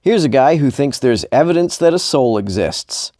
Here's a guy who thinks there's evidence that a soul exists.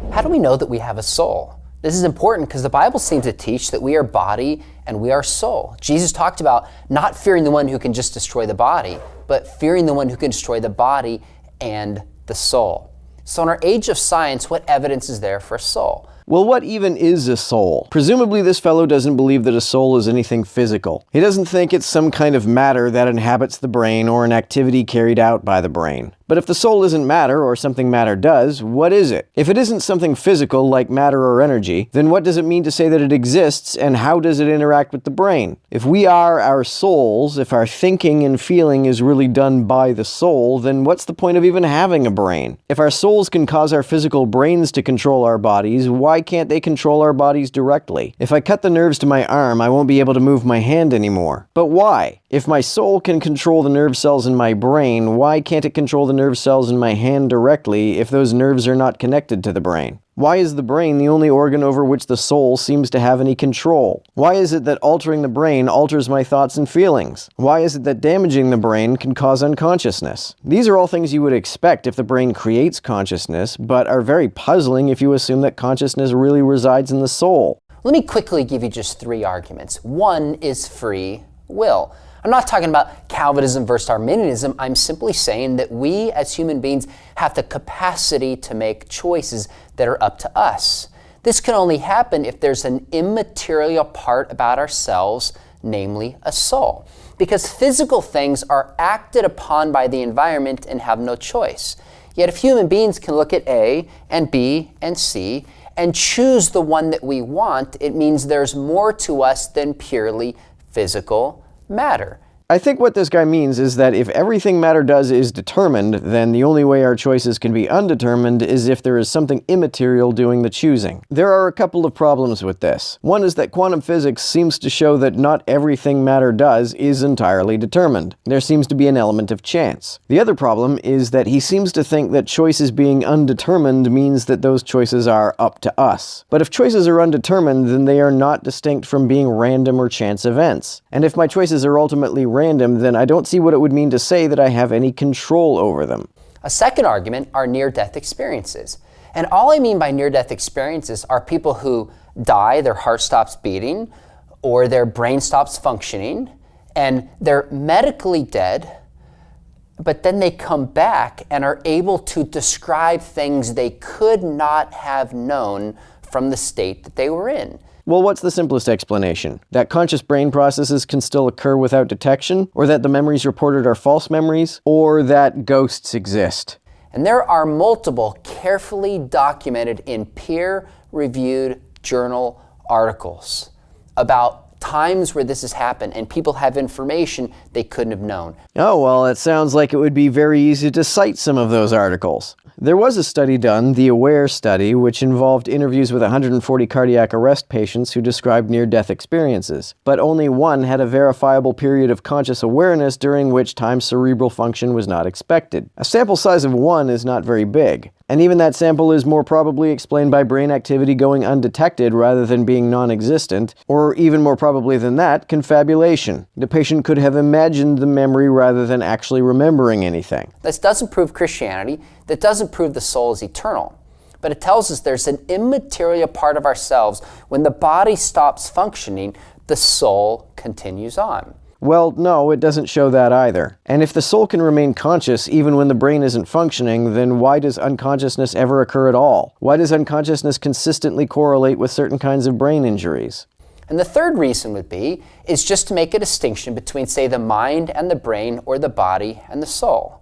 How do we know that we have a soul? This is important because the Bible seems to teach that we are body and we are soul. Jesus talked about not fearing the one who can just destroy the body, but fearing the one who can destroy the body and the soul. So in our age of science, what evidence is there for a soul? Well, what even is a soul? Presumably this fellow doesn't believe that a soul is anything physical. He doesn't think it's some kind of matter that inhabits the brain or an activity carried out by the brain. But if the soul isn't matter, or something matter does, what is it? If it isn't something physical like matter or energy, then what does it mean to say that it exists, and how does it interact with the brain? If we are our souls, if our thinking and feeling is really done by the soul, then what's the point of even having a brain? If our souls can cause our physical brains to control our bodies, why can't they control our bodies directly? If I cut the nerves to my arm, I won't be able to move my hand anymore. But why? If my soul can control the nerve cells in my brain, why can't it control the nerve cells in my hand directly if those nerves are not connected to the brain? Why is the brain the only organ over which the soul seems to have any control? Why is it that altering the brain alters my thoughts and feelings? Why is it that damaging the brain can cause unconsciousness? These are all things you would expect if the brain creates consciousness, but are very puzzling if you assume that consciousness really resides in the soul. Let me quickly give you just 3 arguments. One is free will. I'm not talking about Calvinism versus Arminianism. I'm simply saying that we as human beings have the capacity to make choices that are up to us. This can only happen if there's an immaterial part about ourselves, namely a soul. Because physical things are acted upon by the environment and have no choice. Yet if human beings can look at A and B and C and choose the one that we want, it means there's more to us than purely physical matter. I think what this guy means is that if everything matter does is determined, then the only way our choices can be undetermined is if there is something immaterial doing the choosing. There are a couple of problems with this. One is that quantum physics seems to show that not everything matter does is entirely determined. There seems to be an element of chance. The other problem is that he seems to think that choices being undetermined means that those choices are up to us. But if choices are undetermined, then they are not distinct from being random or chance events. And if my choices are ultimately random, then I don't see what it would mean to say that I have any control over them. A second argument are near-death experiences. And all I mean by near-death experiences are people who die, their heart stops beating, or their brain stops functioning, and they're medically dead, but then they come back and are able to describe things they could not have known from the state that they were in. Well, what's the simplest explanation? That conscious brain processes can still occur without detection? Or that the memories reported are false memories? Or that ghosts exist? And there are multiple carefully documented in peer-reviewed journal articles about times where this has happened and people have information they couldn't have known. Oh, well, it sounds like it would be very easy to cite some of those articles. There was a study done, the AWARE study, which involved interviews with 140 cardiac arrest patients who described near-death experiences, but only one had a verifiable period of conscious awareness during which time cerebral function was not expected. A sample size of 1 is not very big, and even that sample is more probably explained by brain activity going undetected rather than being non-existent, or even more probably than that, confabulation. The patient could have imagined the memory rather than actually remembering anything. This doesn't prove Christianity. That doesn't prove the soul is eternal. But it tells us there's an immaterial part of ourselves. When the body stops functioning, the soul continues on. Well, no, it doesn't show that either. And if the soul can remain conscious even when the brain isn't functioning, then why does unconsciousness ever occur at all? Why does unconsciousness consistently correlate with certain kinds of brain injuries? And the third reason would be, is just to make a distinction between, say, the mind and the brain, or the body and the soul.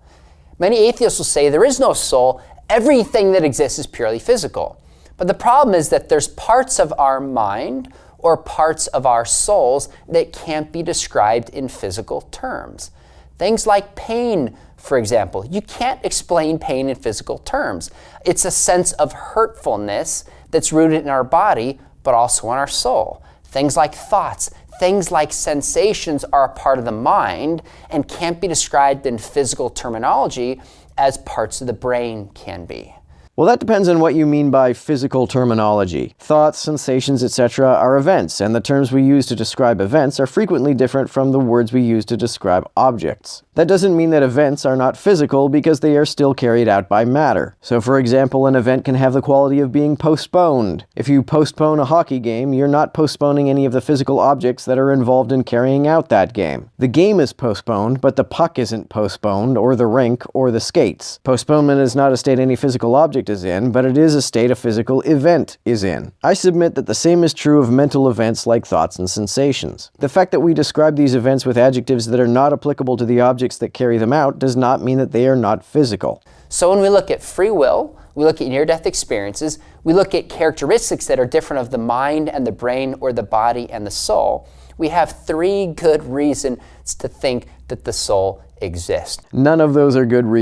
Many atheists will say there is no soul, everything that exists is purely physical. But the problem is that there's parts of our mind or parts of our souls that can't be described in physical terms. Things like pain, for example. You can't explain pain in physical terms. It's a sense of hurtfulness that's rooted in our body, but also in our soul. Things like thoughts, things like sensations are a part of the mind and can't be described in physical terminology as parts of the brain can be. Well, that depends on what you mean by physical terminology. Thoughts, sensations, etc. are events, and the terms we use to describe events are frequently different from the words we use to describe objects. That doesn't mean that events are not physical, because they are still carried out by matter. So, for example, an event can have the quality of being postponed. If you postpone a hockey game, you're not postponing any of the physical objects that are involved in carrying out that game. The game is postponed, but the puck isn't postponed, or the rink, or the skates. Postponement is not a state any physical object is in, but it is a state a physical event is in. I submit that the same is true of mental events like thoughts and sensations. The fact that we describe these events with adjectives that are not applicable to the objects that carry them out does not mean that they are not physical. So when we look at free will, we look at near-death experiences, we look at characteristics that are different of the mind and the brain or the body and the soul, we have 3 good reasons to think that the soul exists. None of those are good reasons.